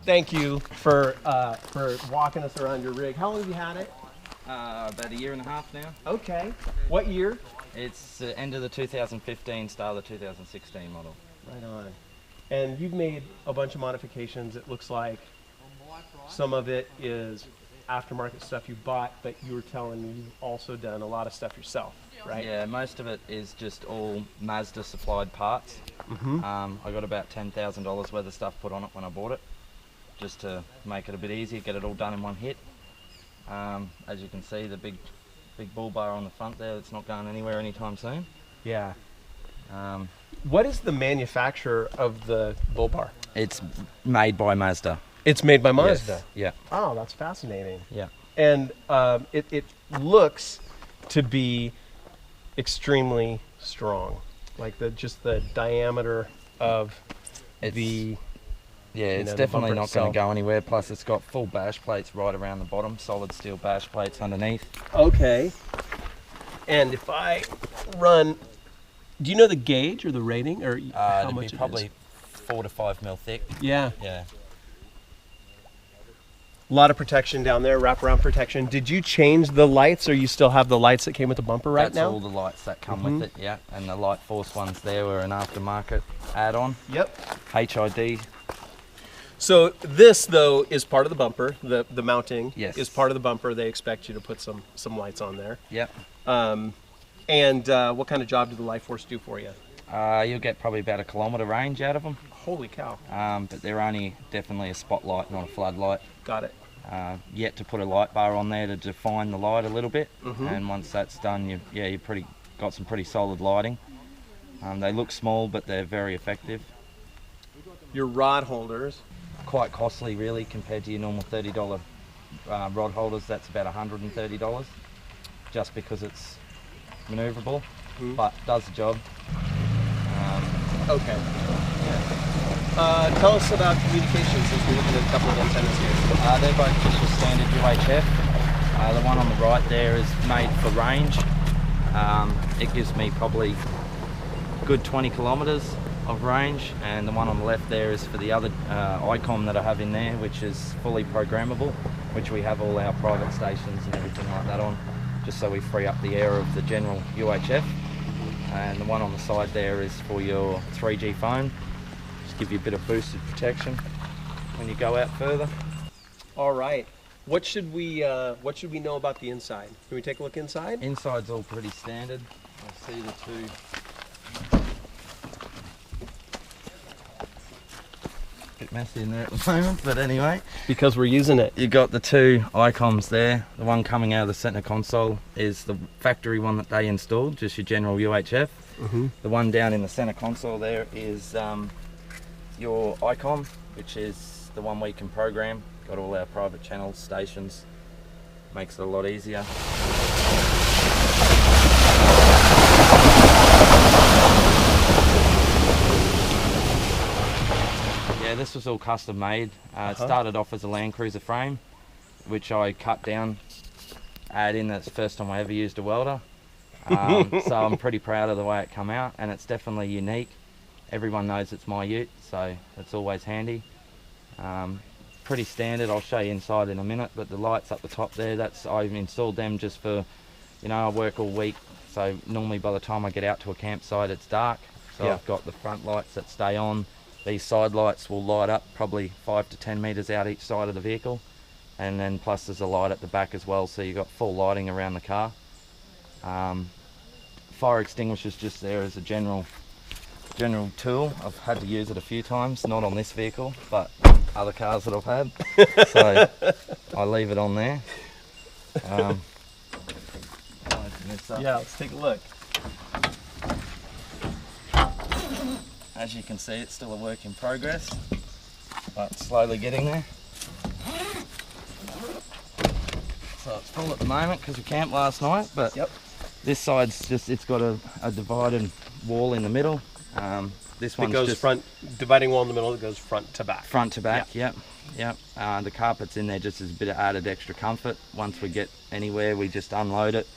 thank you for walking us around your rig. How long have you had it? About a year and a half now. Okay. What year? It's end of the 2015, start of the 2016 model. Right on. And you've made a bunch of modifications. It looks like some of it is aftermarket stuff you bought, but you were telling me you've also done a lot of stuff yourself, right? Yeah, most of it is just all Mazda supplied parts. I got about $10,000 worth of stuff put on it when I bought it, just to make it a bit easier, get it all done in one hit. As you can see, the big bull bar on the front there, it's not going anywhere anytime soon. Yeah. What is the manufacturer of the bull bar? It's made by Mazda. It's made by Mazda? Yes. Yeah. Oh, that's fascinating. Yeah. And it looks to be extremely strong. Like just the diameter of the... Yeah, it's definitely not going to go anywhere. Plus, it's got full bash plates right around the bottom, solid steel bash plates underneath. Okay. And if I run, do you know the gauge or the rating, or how much it is? Probably 4 to 5 mil thick. Yeah. Yeah. A lot of protection down there, wraparound protection. Did you change the lights, or you still have the lights that came with the bumper now? That's all the lights that come with it, yeah. And the Light Force ones there were an aftermarket add-on. Yep. HID. So this, though, is part of the bumper. The mounting is part of the bumper. They expect you to put some lights on there. Yep. And what kind of job did the Light Force do for you? You'll get probably about a kilometre range out of them. Holy cow. But they're only definitely a spotlight, not a floodlight. Got it. Yet to put a light bar on there to define the light a little bit. And once that's done, you got some pretty solid lighting. They look small, but they're very effective. Your rod holders. Quite costly, really, compared to your normal $30 rod holders. That's about $130, just because it's maneuverable, but does the job. Okay. Yeah. Tell us about communications, since we're looking at a couple of antennas here. They're both just your standard UHF. The one on the right there is made for range. It gives me probably a good 20 kilometres of range, and the one on the left there is for the other ICOM that I have in there, which is fully programmable, which we have all our private stations and everything like that on, just so we free up the air of the general UHF. And the one on the side there is for your 3G phone, just give you a bit of boosted protection when you go out further. All right. What should we know about the inside? Can we take a look inside? Inside's all pretty standard. I see the two. Bit messy in there at the moment, but anyway. Because we're using it. You got the two ICOMs there. The one coming out of the center console is the factory one that they installed, just your general UHF. The one down in the center console there is your ICOM, which is the one we can program. Got all our private channels, stations. Makes it a lot easier. Yeah, this was all custom made. It started off as a Land Cruiser frame, which I cut down, add in. That's the first time I ever used a welder. So I'm pretty proud of the way it come out, and it's definitely unique. Everyone knows it's my ute, so it's always handy. Pretty standard. I'll show you inside in a minute, but the lights up the top there, I've installed them just for, I work all week, so normally by the time I get out to a campsite it's dark. So I've got the front lights that stay on. These side lights will light up probably 5 to 10 metres out each side of the vehicle, and then plus there's a light at the back as well, so you've got full lighting around the car. Fire extinguisher's just there as a general tool. I've had to use it a few times, not on this vehicle, but other cars that I've had. So I leave it on there. Yeah, let's take a look. As you can see, it's still a work in progress, but slowly getting there. So it's full at the moment because we camped last night, but this side's it's got a divided wall in the middle. This one goes just front, dividing wall in the middle that goes front to back. Front to back, yep. The carpet's in there just as a bit of added extra comfort. Once we get anywhere, we just unload it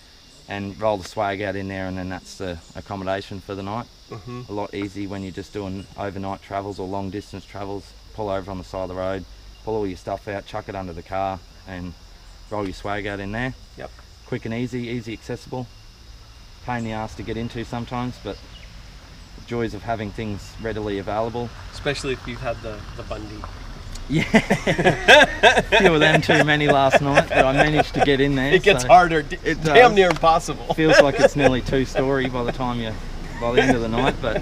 and roll the swag out in there, and then that's the accommodation for the night. A lot easy when you're just doing overnight travels or long distance travels. Pull over on the side of the road, pull all your stuff out, chuck it under the car, and roll your swag out in there. Yep. Quick and easy accessible. Pain in the ass to get into sometimes, but the joys of having things readily available. Especially if you've had the Bundy. Yeah. A few of them too many last night, but I managed to get in there. It gets harder. It's damn near impossible. Feels like it's nearly two-story by the end of the night, but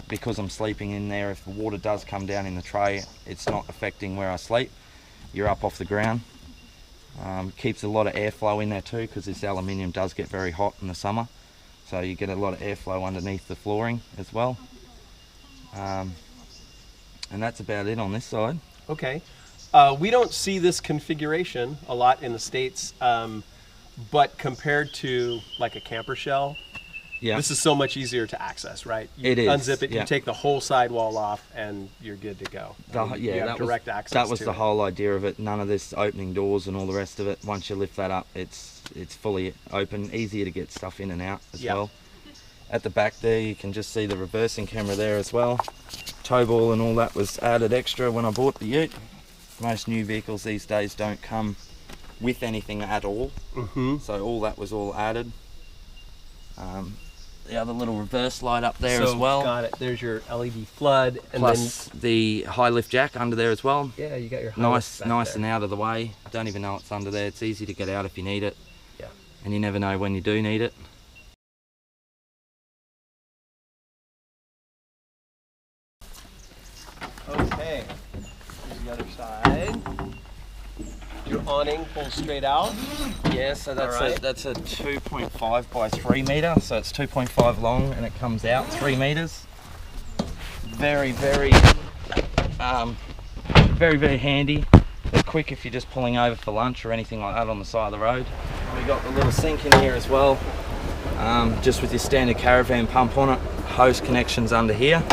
because I'm sleeping in there, if the water does come down in the tray, it's not affecting where I sleep. You're up off the ground. Keeps a lot of airflow in there too, because this aluminium does get very hot in the summer, so you get a lot of airflow underneath the flooring as well. And that's about it on this side. Okay. We don't see this configuration a lot in the States, but compared to like a camper shell, this is so much easier to access, right? You it is. Unzip it, you take the whole sidewall off, and you're good to go. You have direct access. That was the whole idea of it. None of this opening doors and all the rest of it. Once you lift that up, it's fully open, easier to get stuff in and out as well. At the back there, you can just see the reversing camera there as well. Tow ball and all that was added extra when I bought the ute. Most new vehicles these days don't come with anything at all, so all that was all added. The other little reverse light up there as well. Got it. There's your LED flood, and plus the high lift jack under there as well. Yeah, you got your nice and out of the way. Don't even know it's under there. It's easy to get out if you need it. Yeah. And you never know when you do need it. Okay. Here's the other side. Your awning pulls straight out. Yeah, so that's a 2.5 by 3 meter, so it's 2.5 long and it comes out 3 meters. Very handy. They're quick if you're just pulling over for lunch or anything like that on the side of the road. We got the little sink in here as well, just with your standard caravan pump on it. Hose connections under here,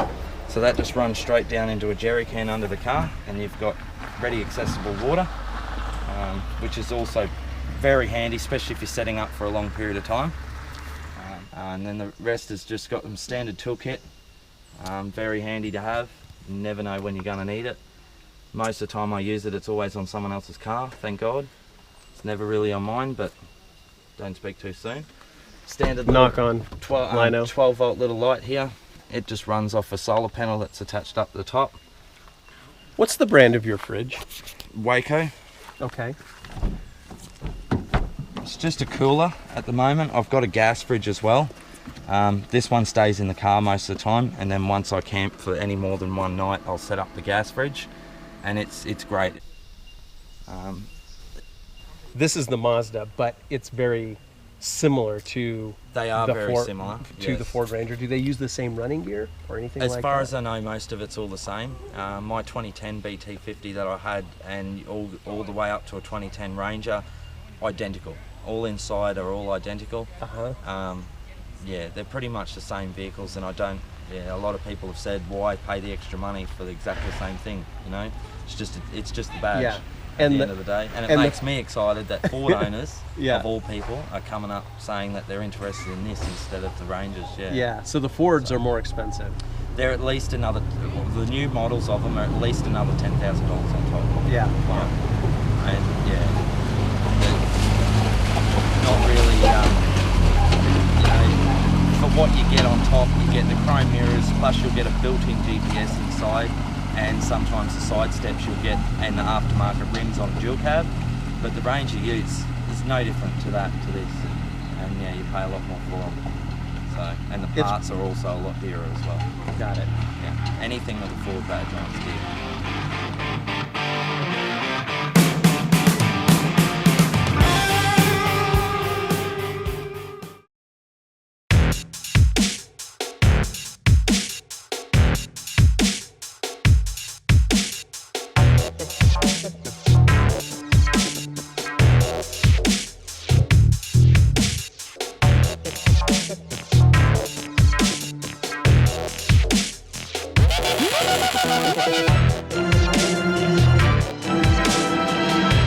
so that just runs straight down into a jerry can under the car, and you've got ready accessible water. Which is also very handy, especially if you're setting up for a long period of time. And then the rest has just got some standard toolkit, very handy to have. You never know when you're going to need it. Most of the time I use it, it's always on someone else's car, thank God. It's never really on mine, but don't speak too soon. Standard knock on 12 volt little light here. It just runs off a solar panel that's attached up the top. What's the brand of your fridge? Waco. Okay. It's just a cooler at the moment. I've got a gas fridge as well. This one stays in the car most of the time, and then once I camp for any more than one night, I'll set up the gas fridge, and it's great. This is the Mazda, but it's very similar to the Ford Ranger. Do they use the same running gear or anything like that? As far as I know, most of it's all the same. My 2010 BT-50 that I had, and all the way up to a 2010 Ranger, identical. All inside are all identical. Yeah, they're pretty much the same vehicles, and a lot of people have said, why pay the extra money for exactly the same thing, you know? It's just the badge. At the end of the day, and it makes me excited that Ford owners of all people are coming up saying that they're interested in this instead of the Rangers. So the Fords are more expensive. They're at least the new models of them are at least another $10,000 on top. And not really for what you get on top. You get the chrome mirrors, plus you'll get a built-in GPS inside, and sometimes the side steps you'll get, and the aftermarket rims on a dual cab. But the Ranger Utes is no different to this, and you pay a lot more for them. So, and the parts are also a lot dearer as well. Got it. Yeah, anything with a Ford badge on is dear.